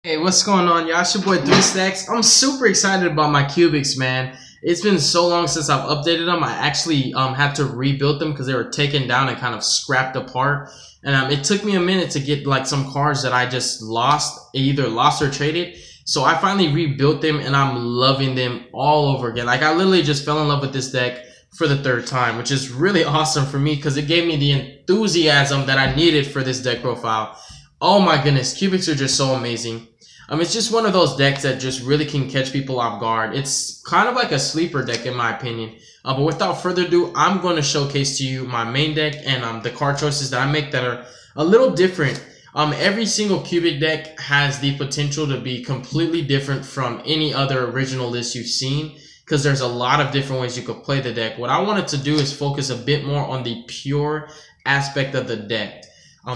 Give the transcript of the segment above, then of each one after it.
Hey, what's going on, y'all? It's your boy 3Stacks. I'm super excited about my cubics, man. It's been so long since I've updated them. I actually had to rebuild them because they were taken down and kind of scrapped apart. And it took me a minute to get like some cards that I just lost, either lost or traded. So I finally rebuilt them and I'm loving them all over again. Like I literally just fell in love with this deck for the third time, which is really awesome for me because it gave me the enthusiasm that I needed for this deck profile. Oh my goodness, cubics are just so amazing. It's just one of those decks that just really can catch people off guard. It's kind of like a sleeper deck in my opinion. But without further ado, I'm going to showcase to you my main deck and the card choices that I make that are a little different. Every single cubic deck has the potential to be completely different from any other original list you've seen because there's a lot of different ways you could play the deck. What I wanted to do is focus a bit more on the pure aspect of the deck.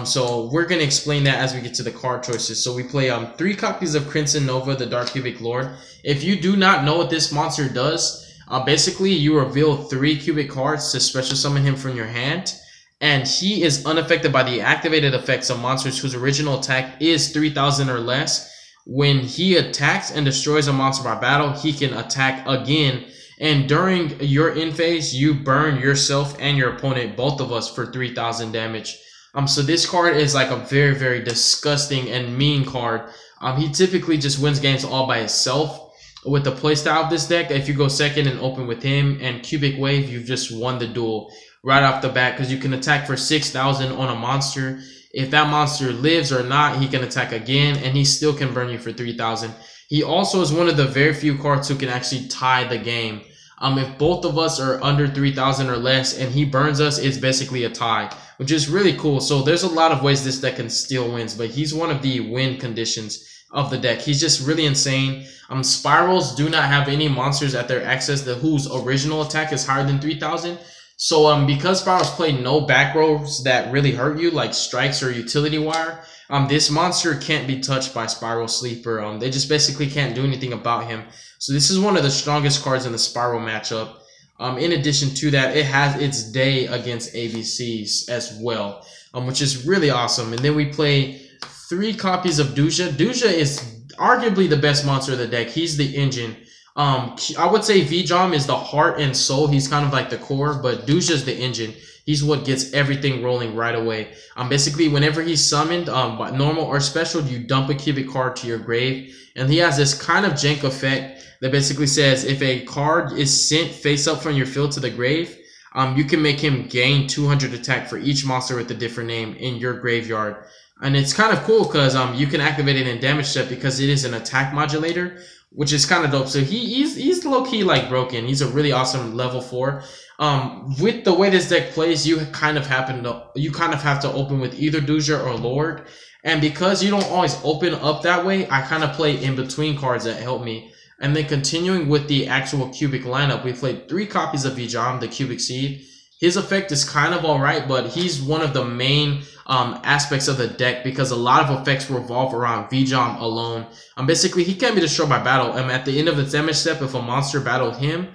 So we're going to explain that as we get to the card choices. So we play 3 copies of Crimson Nova, the Dark Cubic Lord. If you do not know what this monster does, basically you reveal 3 cubic cards to special summon him from your hand. And he is unaffected by the activated effects of monsters whose original attack is 3,000 or less. When he attacks and destroys a monster by battle, he can attack again. And during your end phase, you burn yourself and your opponent, both of us, for 3,000 damage. So this card is like a very, very disgusting and mean card. He typically just wins games all by himself. With the playstyle of this deck, if you go second and open with him and Cubic Wave, you've just won the duel right off the bat because you can attack for 6,000 on a monster. If that monster lives or not, he can attack again and he still can burn you for 3,000. He also is one of the very few cards who can actually tie the game. If both of us are under 3,000 or less and he burns us, it's basically a tie, which is really cool. So there's a lot of ways this deck can steal wins, but he's one of the win conditions of the deck. He's just really insane. Spirals do not have any monsters at their access whose original attack is higher than 3,000. So because Spirals play no back rows that really hurt you, like strikes or utility wire, this monster can't be touched by Spiral Sleeper. They just basically can't do anything about him. So this is one of the strongest cards in the Spiral matchup. In addition to that, it has its day against ABCs as well, which is really awesome. And then we play 3 copies of Dusha. Dusha is arguably the best monster of the deck. He's the engine. I would say Yugioh is the heart and soul. He's kind of like the core, but Dusha is the engine. He's what gets everything rolling right away. Basically, whenever he's summoned, by normal or special, you dump a cubic card to your grave. And he has this kind of jank effect that basically says if a card is sent face up from your field to the grave, you can make him gain 200 attack for each monster with a different name in your graveyard. And it's kind of cool because you can activate it in damage step because it is an attack modulator, which is kind of dope. So he's low-key like broken. He's a really awesome level 4. With the way this deck plays, you kind of have to open with either Dusha or Lord. And because you don't always open up that way, I kind of play in between cards that help me. And then continuing with the actual cubic lineup, we played 3 copies of Yugioh, the Cubic Seed. His effect is kind of alright, but he's one of the main aspects of the deck because a lot of effects revolve around Yugioh alone. Basically, he can't be destroyed by battle. At the end of the damage step, if a monster battled him,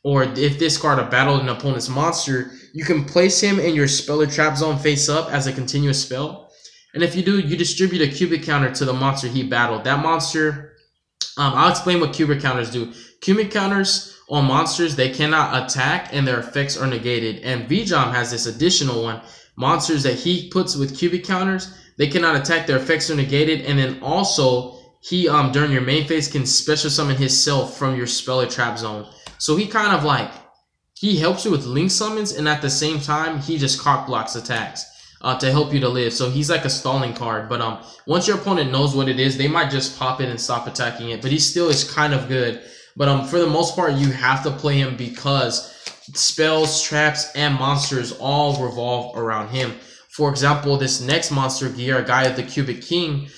or if this card battled an opponent's monster, you can place him in your spell or trap zone face up as a continuous spell. And if you do, you distribute a cubic counter to the monster he battled. That monster... I'll explain what cubic counters do. Cubic counters on monsters, they cannot attack and their effects are negated. And Yugioh has this additional one. Monsters that he puts with cubic counters, they cannot attack, their effects are negated. And then also, he during your main phase can special summon himself from your spell or trap zone. So he kind of like, he helps you with link summons and at the same time, he just cock blocks attacks. To help you to live. So he's like a stalling card, but once your opponent knows what it is, they might just pop it and stop attacking it, but he still is kind of good. But for the most part, you have to play him because spells, traps, and monsters all revolve around him. For example, this next monster, Yugioh, the Cubic King,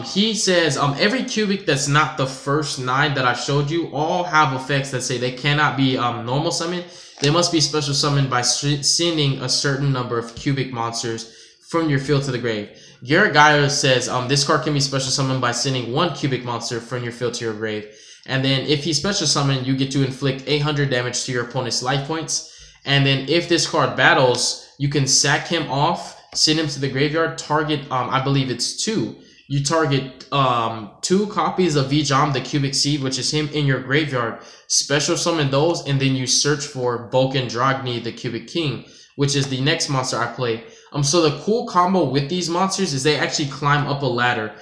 he says every cubic that's not the first 9 that I showed you all have effects that say they cannot be normal summoned. They must be special summoned by sending a certain number of cubic monsters from your field to the grave. Yugioh says this card can be special summoned by sending 1 cubic monster from your field to your grave. And then if he's special summoned, you get to inflict 800 damage to your opponent's life points. And then if this card battles, you can sack him off, send him to the graveyard, target, I believe it's 2. you target 2 copies of Vijam, the cubic seed, which is him, in your graveyard. Special summon those, and then you search for Vulcan Dragni, the cubic king, which is the next monster I play. So the cool combo with these monsters is they actually climb up a ladder.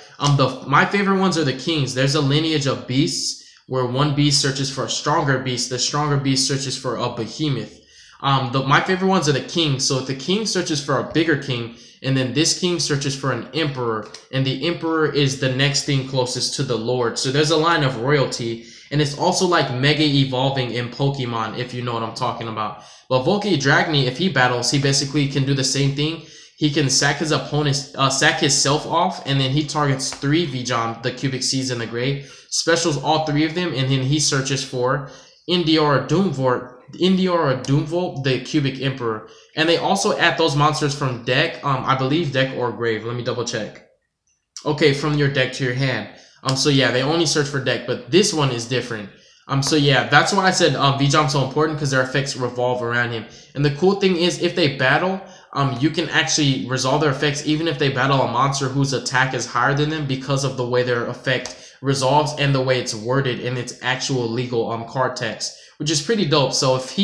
My favorite ones are the kings. There's a lineage of beasts where one beast searches for a stronger beast. The stronger beast searches for a behemoth. My favorite ones are the kings. So if the king searches for a bigger king, and then this king searches for an emperor, and the emperor is the next thing closest to the lord. So there's a line of royalty, and it's also like mega evolving in Pokemon, if you know what I'm talking about. But Vulcan Dragni, if he battles, he basically can do the same thing. He can sack his opponent, sack himself off, and then he targets 3 Vijam, the cubic seeds in the grave, specials all 3 of them, and then he searches for Indiora Doomvolt, the cubic emperor. And they also add those monsters from deck, I believe deck or grave. Let me double check. Okay, from your deck to your hand. So yeah, they only search for deck, but this one is different. So yeah, that's why I said Vijam's so important, because their effects revolve around him. And the cool thing is, if they battle, you can actually resolve their effects even if they battle a monster whose attack is higher than them, because of the way their effect resolves and the way it's worded in its actual legal card text, which is pretty dope. So if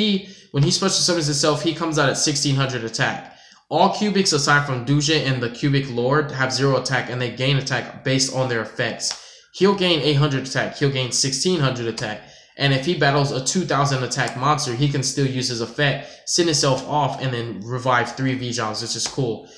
when he special summons himself, he comes out at 1600 attack. All cubics aside from Duja and the cubic lord have 0 attack, and they gain attack based on their effects. He'll gain 800 attack, he'll gain 1600 attack. And if he battles a 2000 attack monster, he can still use his effect, send himself off, and then revive 3 Vijams, which is cool.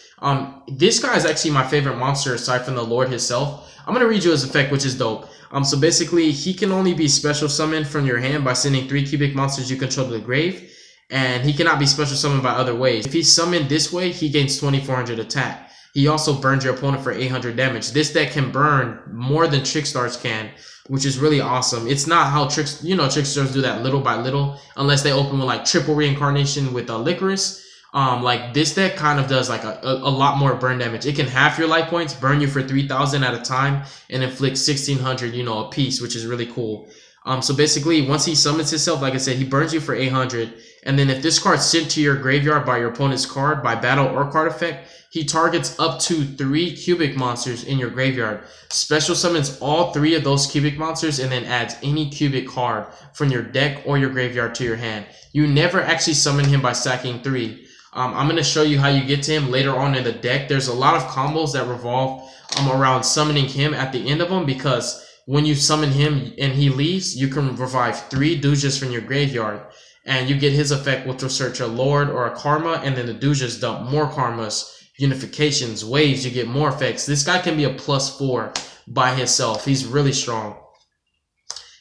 This guy is actually my favorite monster aside from the Lord himself. I'm going to read you his effect, which is dope. So basically, he can only be special summoned from your hand by sending 3 cubic monsters you control to the grave. And he cannot be special summoned by other ways. If he's summoned this way, he gains 2400 attack. He also burns your opponent for 800 damage. This deck can burn more than Trickstars can, which is really awesome. It's not how Trickstars do that little by little, unless they open with like triple reincarnation with Licorice. Like this deck kind of does like a lot more burn damage. It can half your life points, burn you for 3000 at a time, and inflict 1600, a piece, which is really cool. So basically, once he summons himself, like I said, he burns you for 800. And then if this card's sent to your graveyard by your opponent's card, by battle or card effect, he targets up to 3 cubic monsters in your graveyard. Special summons all 3 of those cubic monsters, and then adds any cubic card from your deck or your graveyard to your hand. You never actually summon him by sacking 3. I'm going to show you how you get to him later on in the deck. There's a lot of combos that revolve around summoning him at the end of them, because when you summon him and he leaves, you can revive 3 Dujas from your graveyard. And you get his effect, which will search a Lord or a Karma, and then the Dujas dump more Karmas, unifications, waves, you get more effects. This guy can be a +4 by himself. He's really strong.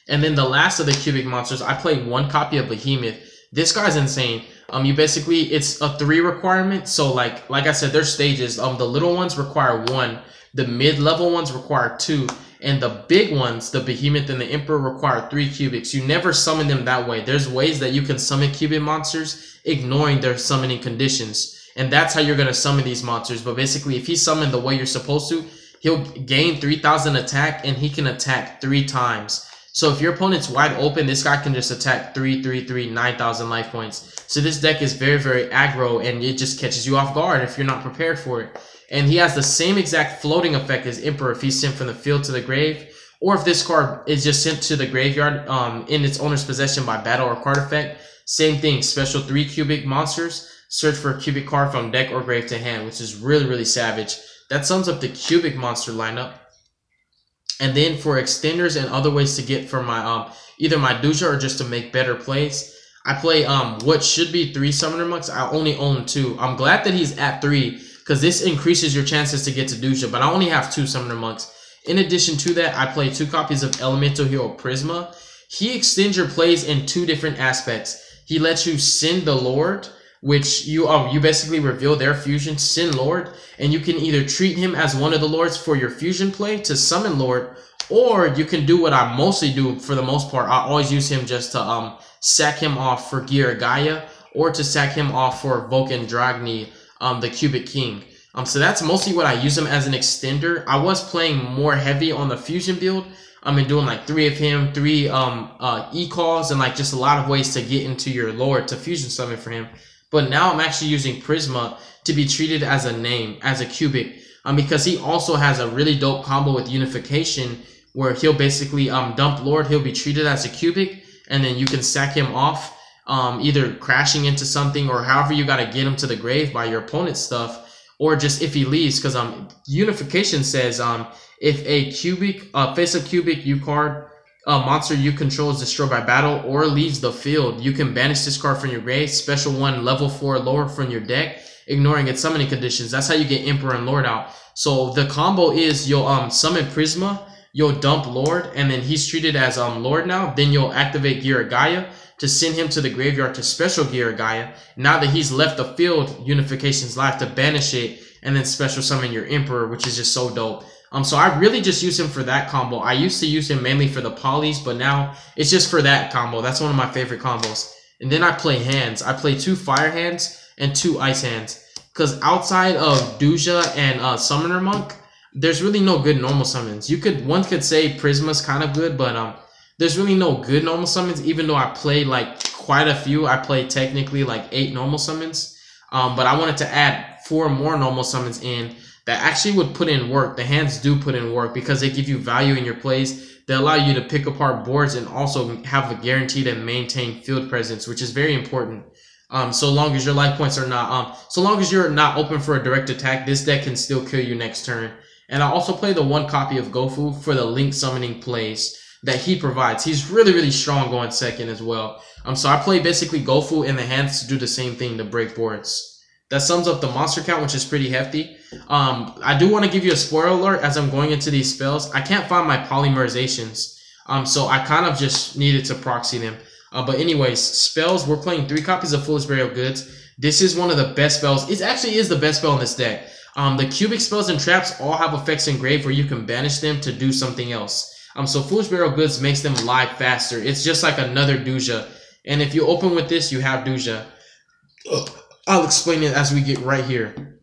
And then the last of the cubic monsters, I play 1 copy of Behemoth. This guy's insane. You basically, it's a 3 requirement. So like I said, there's stages. The little ones require 1. The mid-level ones require 2. And the big ones, the Behemoth and the Emperor, require 3 cubics. You never summon them that way. There's ways that you can summon cubic monsters, ignoring their summoning conditions. And that's how you're going to summon these monsters. But basically, if he's summoned the way you're supposed to, he'll gain 3000 attack, and he can attack 3 times. So if your opponent's wide open, this guy can just attack 9,000 life points. So this deck is very, very aggro, and it just catches you off guard if you're not prepared for it. And he has the same exact floating effect as Emperor if he's sent from the field to the grave, or if this card is just sent to the graveyard in its owner's possession by battle or card effect. Same thing, special 3 cubic monsters, search for a cubic card from deck or grave to hand, which is really, really savage. That sums up the cubic monster lineup. And then for extenders and other ways to get for my either my Duja or just to make better plays, I play what should be 3 Summoner Monks. I only own 2. I'm glad that he's at 3, because this increases your chances to get to Duja, but I only have 2 Summoner Monks. In addition to that, I play 2 copies of Elemental Hero Prisma. He extends your plays in 2 different aspects. He lets you send the Lord, which you basically reveal their fusion, send Lord, and you can either treat him as one of the Lords for your fusion play to summon Lord, or you can do what I mostly do for the most part. I always use him just to sack him off for Gira Gaia, or to sack him off for Vulcan Dragni, the Cubic King. So that's mostly what I use him as an extender. I was playing more heavy on the fusion build. And doing like 3 of him, 3 E-calls, and like just a lot of ways to get into your Lord to fusion summon for him. But now I'm actually using Prisma to be treated as a name, as a cubic. because he also has a really dope combo with Unification, where he'll basically dump Lord. He'll be treated as a cubic, and then you can sack him off, either crashing into something or however you got to get him to the grave by your opponent's stuff, or just if he leaves, because Unification says if a cubic face a cubic U card monster you control is destroyed by battle or leaves the field, you can banish this card from your grave, special 1 level 4 lower from your deck, ignoring its summoning conditions. That's how you get Emperor and Lord out. So the combo is you'll summon Prisma, you'll dump Lord, and then he's treated as Lord now. Then you'll activate Gaia to send him to the graveyard to special Gaia. Now that he's left the field, Unification's live to banish it, and then special summon your Emperor, which is just so dope. So I really just use him for that combo. I used to use him mainly for the polys, but now it's just for that combo. That's one of my favorite combos. And then I play hands. I play 2 fire hands and 2 ice hands. Because outside of Duja and Summoner Monk, there's really no good normal summons. One could say Prisma's kind of good, but there's really no good normal summons, even though I played like quite a few. I played technically like 8 normal summons. But I wanted to add 4 more normal summons in that actually would put in work. The hands do put in work because they give you value in your plays. They allow you to pick apart boards and also have a guaranteed and maintain field presence, which is very important. So long as your life points are not, so long as you're not open for a direct attack, this deck can still kill you next turn. And I also play the 1 copy of Gofu for the link summoning plays that he provides. He's really, really strong going second as well. So I play basically Gofu in the hands to do the same thing to break boards. That sums up the monster count, which is pretty hefty. I do want to give you a spoiler alert as I'm going into these spells. I can't find my polymerizations, so I kind of just needed to proxy them. But anyways, spells, we're playing 3 copies of Foolish Burial Goods. This is one of the best spells. It actually is the best spell in this deck. The cubic spells and traps all have effects in grave where you can banish them to do something else. So Foolish Burial Goods makes them live faster. It's just like another Duja. And if you open with this, you have Duja. I'll explain it as we get right here.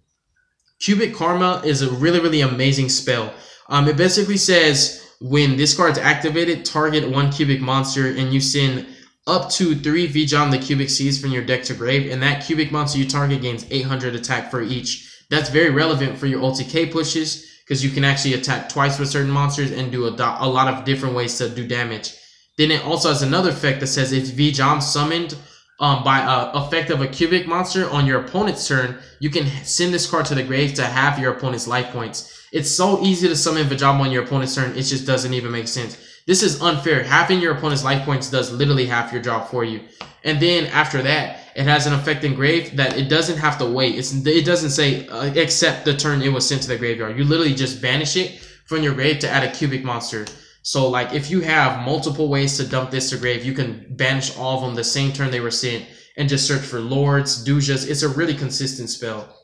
Cubic Karma is a really, really amazing spell. It basically says when this card's activated, target 1 cubic monster and you send up to 3 Vijam the cubic seeds from your deck to grave, and that cubic monster you target gains 800 attack for each. That's very relevant for your OTK pushes because you can actually attack twice with certain monsters and do a lot of different ways to do damage. Then it also has another effect that says if Vijam summoned by effect of a cubic monster on your opponent's turn, you can send this card to the grave to halve your opponent's life points. It's so easy to summon Vijama on your opponent's turn, it just doesn't even make sense. This is unfair. Halving your opponent's life points does literally half your job for you. And then after that, it has an effect in grave that it doesn't have to wait. It doesn't say except the turn it was sent to the graveyard. You literally just banish it from your grave to add a cubic monster. So like if you have multiple ways to dump this to grave, you can banish all of them the same turn they were sent and just search for lords, dujas. It's a really consistent spell.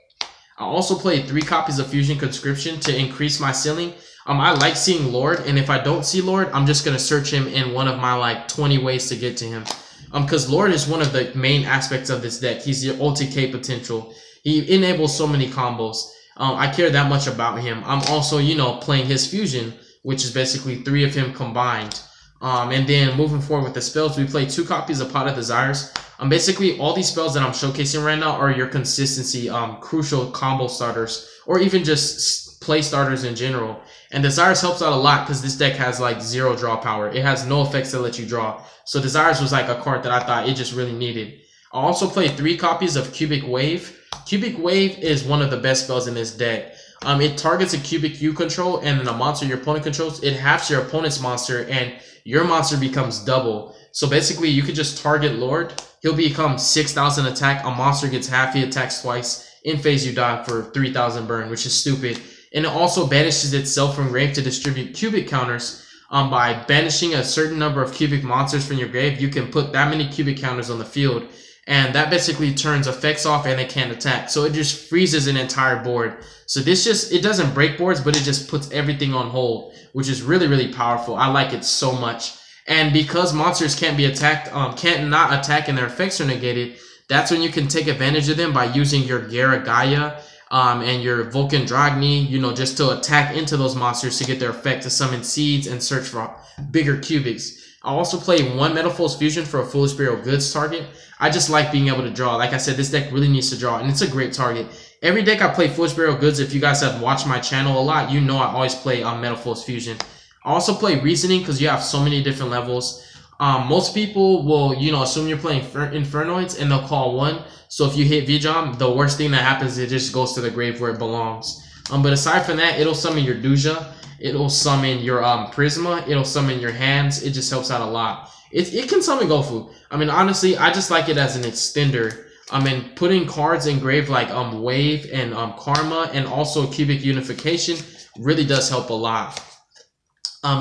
I also played 3 copies of Fusion Conscription to increase my ceiling. I like seeing Lord, and if I don't see Lord, I'm just going to search him in one of my like 20 ways to get to him. Because Lord is one of the main aspects of this deck. He's your OTK potential. He enables so many combos. I care that much about him. I'm also, you know, playing his Fusion, which is basically 3 of him combined. And then moving forward with the spells, we play 2 copies of Pot of Desires. Basically, all these spells that I'm showcasing right now are your consistency, crucial combo starters, or even just play starters in general. And Desires helps out a lot because this deck has like 0 draw power. It has no effects to let you draw. So Desires was like a card that I thought it just really needed. I also played 3 copies of Cubic Wave. Cubic Wave is one of the best spells in this deck. It targets a cubic you control and then a monster your opponent controls. It halves your opponent's monster and your monster becomes double. So basically you could just target Lord. He'll become 6,000 attack. A monster gets half, he attacks twice. In phase you die for 3,000 burn, which is stupid. And it also banishes itself from grave to distribute cubic counters. By banishing a certain number of cubic monsters from your grave, you can put that many cubic counters on the field. And that basically turns effects off and they can't attack. So it just freezes an entire board. So this just, it doesn't break boards, but it just puts everything on hold, which is really, really powerful. I like it so much. And because monsters can't be attacked, can't not attack and their effects are negated, that's when you can take advantage of them by using your Gaia and your Vulcan Dragni, you know, just to attack into those monsters to get their effect to summon seeds and search for bigger cubics. I also play 1 Metaphors Fusion for a Foolish Burial Goods target. I just like being able to draw. Like I said, this deck really needs to draw, and it's a great target. Every deck I play Foolish Burial Goods. If you guys have watched my channel a lot, you know I always play Metal Force Fusion. I also play Reasoning because you have so many different levels. Most people will, you know, assume you're playing Infernoids and they'll call 1. So if you hit Yugioh, the worst thing that happens is it just goes to the grave where it belongs. But aside from that, it'll summon your Duja, it'll summon your Prisma, it'll summon your hands. It just helps out a lot. It can summon Gofu. I mean, honestly, I just like it as an extender. I mean, putting cards in grave like Wave and Karma and also Cubic Unification really does help a lot.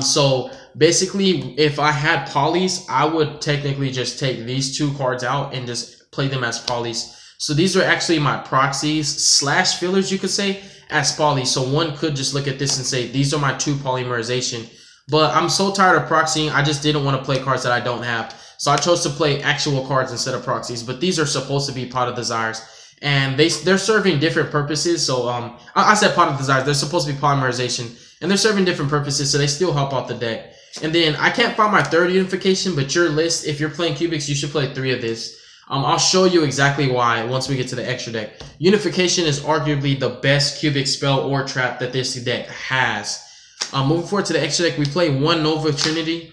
So basically, if I had polys, I would technically just take these 2 cards out and just play them as polys. So these are actually my proxies / fillers, you could say, as polys. So one could just look at this and say, these are my 2 polymerization. But I'm so tired of proxying, I just didn't want to play cards that I don't have. So I chose to play actual cards instead of proxies. But these are supposed to be Pot of Desires. And they're serving different purposes. So I said Pot of Desires, they're supposed to be polymerization. And they're serving different purposes, so they still help out the deck. And then I can't find my 3rd unification, but your list, if you're playing Cubics, you should play 3 of this. I'll show you exactly why once we get to the extra deck. Unification is arguably the best Cubic spell or trap that this deck has. Moving forward to the extra deck, we play 1 Nova Trinity.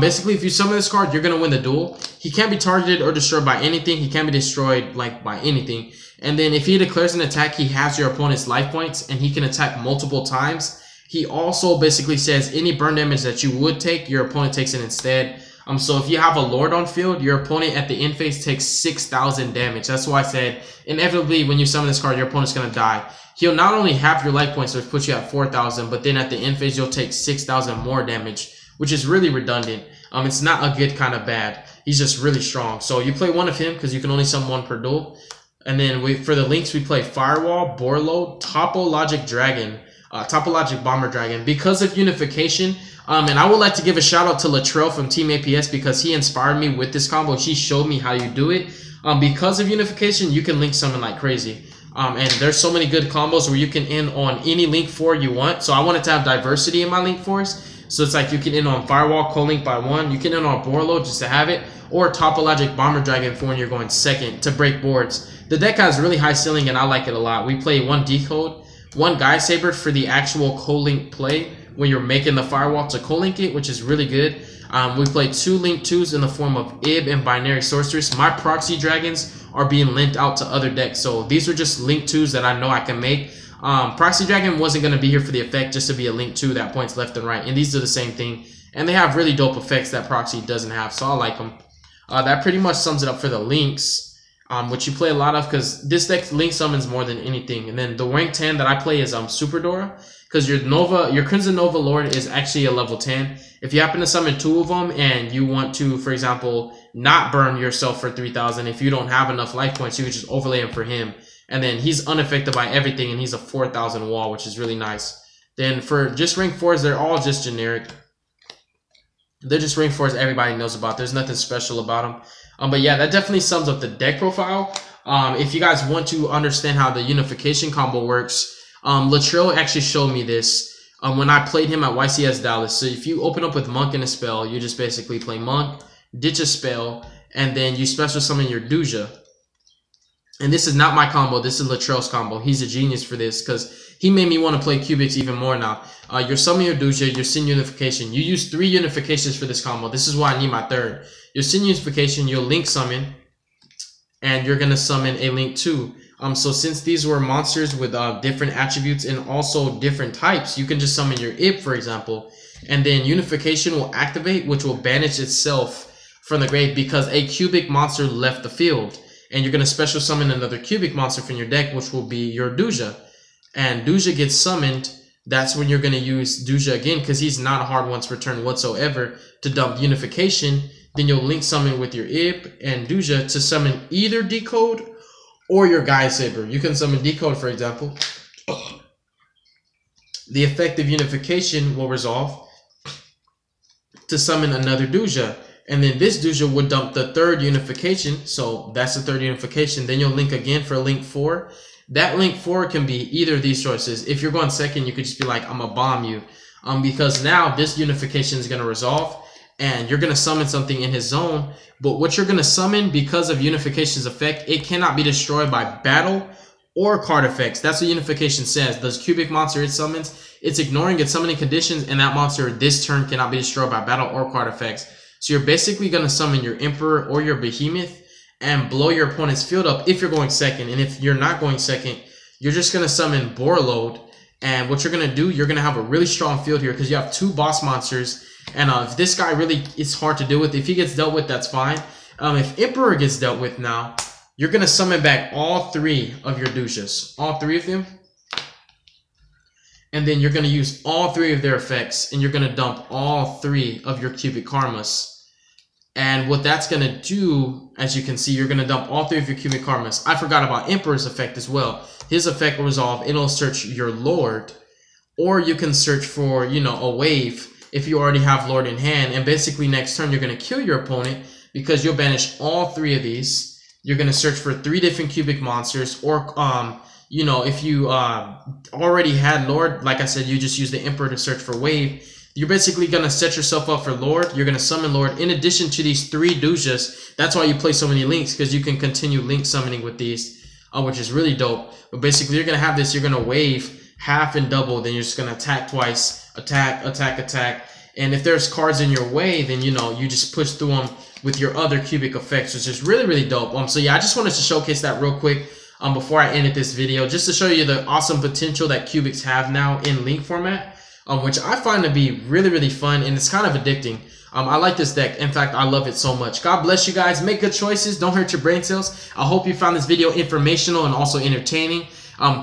Basically, if you summon this card, you're going to win the duel. He can't be targeted or destroyed by anything. He can't be destroyed like by anything. And then if he declares an attack, he has your opponent's life points, and he can attack multiple times. He also basically says any burn damage that you would take, your opponent takes it instead. So if you have a Lord on field, your opponent at the end phase takes 6,000 damage. That's why I said, inevitably, when you summon this card, your opponent's going to die. He'll not only have your life points, which puts you at 4,000, but then at the end phase, you'll take 6,000 more damage, which is really redundant. It's not a good kind of bad. He's just really strong. So you play 1 of him because you can only summon 1 per duel. And then for the links, we play Firewall, Borlo, Topologic Dragon, Topologic Bomber Dragon. Because of Unification, and I would like to give a shout out to Latrell from Team APS because he inspired me with this combo. He showed me how you do it. Because of Unification, you can link summon like crazy. And there's so many good combos where you can end on any link 4 you want. So I wanted to have diversity in my link 4s. So it's like you can end on Firewall, co-link by 1. You can end on Borlo just to have it. Or Topologic Bomber Dragon for when you're going 2nd to break boards. The deck has really high ceiling and I like it a lot. We play 1 Decode, 1 Guy Saber for the actual co-link play when you're making the Firewall to co-link it, which is really good. We play 2 Link 2s in the form of Ib and Binary Sorceress. My Proxy Dragons are being linked out to other decks. So these are just Link 2s that I know I can make. Proxy Dragon wasn't going to be here for the effect, just to be a Link 2 that points left and right. And these are the same thing. And they have really dope effects that Proxy doesn't have. So I like them. That pretty much sums it up for the links. Which you play a lot of because this deck link summons more than anything. And then the rank 10 that I play is Super Dora because your Crimson Nova Lord is actually a level 10. If you happen to summon 2 of them and you want to, for example, not burn yourself for 3,000, if you don't have enough life points, you could just overlay him for him. And then he's unaffected by everything and he's a 4,000 wall, which is really nice. Then for just rank 4s, they're all just generic. They're just rank 4s everybody knows about. There's nothing special about them. But yeah, that definitely sums up the deck profile. If you guys want to understand how the Unification combo works, Latrell actually showed me this when I played him at YCS Dallas. So if you open up with Monk and a spell, you just basically play Monk, ditch a spell, and then you special summon your Duja. And this is not my combo. This is Latrell's combo. He's a genius for this because he made me want to play Cubics even more now. You're summoning your Duja, your Sin Unification. You use 3 Unifications for this combo. This is why I need my 3rd. Your Sin Unification, you'll Link Summon, and you're going to summon a Link 2. So since these were monsters with different attributes and also different types, you can just summon your Ib, for example. And then Unification will activate, which will banish itself from the grave because a Cubic monster left the field. And you're going to special summon another Cubic monster from your deck, which will be your Duja. And Duja gets summoned. That's when you're going to use Duja again because he's not a hard once return whatsoever to dump Unification. Then you'll Link Summon with your Ib and Duja to summon either Decode or your Guy Saber. You can summon Decode, for example. The effective Unification will resolve to summon another Duja. And then this Duja would dump the 3rd Unification. So that's the 3rd Unification. Then you'll Link again for Link 4. That Link 4 can be either of these choices. If you're going 2nd, you could just be like, I'm going to bomb you. Because now this Unification is going to resolve. And you're going to summon something in his zone. But what you're going to summon because of Unification's effect, it cannot be destroyed by battle or card effects. That's what unification says. Does cubic monster it summons, it's ignoring its summoning conditions, and that monster this turn cannot be destroyed by battle or card effects. So you're basically going to summon your Emperor or your Behemoth and blow your opponent's field up if you're going second. And if you're not going second, you're just going to summon Borload. And what you're going to do, you're going to have a really strong field here because you have 2 boss monsters. And if this guy really is hard to deal with, if he gets dealt with, that's fine. If Emperor gets dealt with now, you're going to summon back all 3 of your douches. All 3 of them. And then you're going to use all 3 of their effects. And you're going to dump all 3 of your cubic karmas. And what that's going to do, as you can see, you're going to dump all 3 of your cubic karmas. I forgot about Emperor's effect as well. His effect will resolve. It'll search your Lord. Or you can search for, you know, a wave if you already have Lord in hand. And basically next turn, you're going to kill your opponent because you'll banish all 3 of these. You're going to search for 3 different cubic monsters. Or, you know, if you already had Lord, like I said, you just use the Emperor to search for wave. You're basically going to set yourself up for Lord. You're going to summon Lord in addition to these 3 douches. That's why you play so many links, because you can continue link summoning with these, which is really dope. But basically, you're going to have this. You're going to wave half and double. Then you're just going to attack twice. Attack, attack, attack. And if there's cards in your way, then, you know, you just push through them with your other cubic effects, which is really, really dope. So, yeah, I just wanted to showcase that real quick before I ended this video, just to show you the awesome potential that cubics have now in link format. Which I find to be really, really fun, and it's kind of addicting. I like this deck. In fact, I love it so much. God bless you guys. Make good choices. Don't hurt your brain cells. I hope you found this video informational and also entertaining.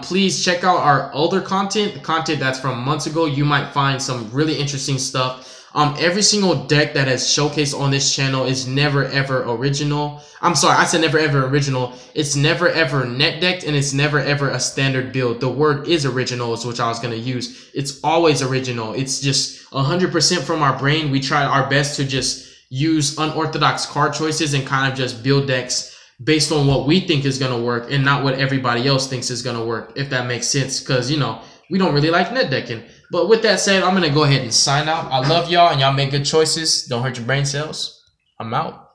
Please check out our older content, the content that's from months ago. You might find some really interesting stuff. Every single deck that has showcased on this channel is never ever original. I'm sorry, I said never ever original. It's never ever net decked, and it's never ever a standard build. The word is original is which I was going to use. It's always original. It's just 100% from our brain. We try our best to just use unorthodox card choices and kind of just build decks based on what we think is going to work and not what everybody else thinks is going to work, if that makes sense, because, you know, we don't really like net decking. But with that said, I'm going to go ahead and sign out. I love y'all, and y'all make good choices. Don't hurt your brain cells. I'm out.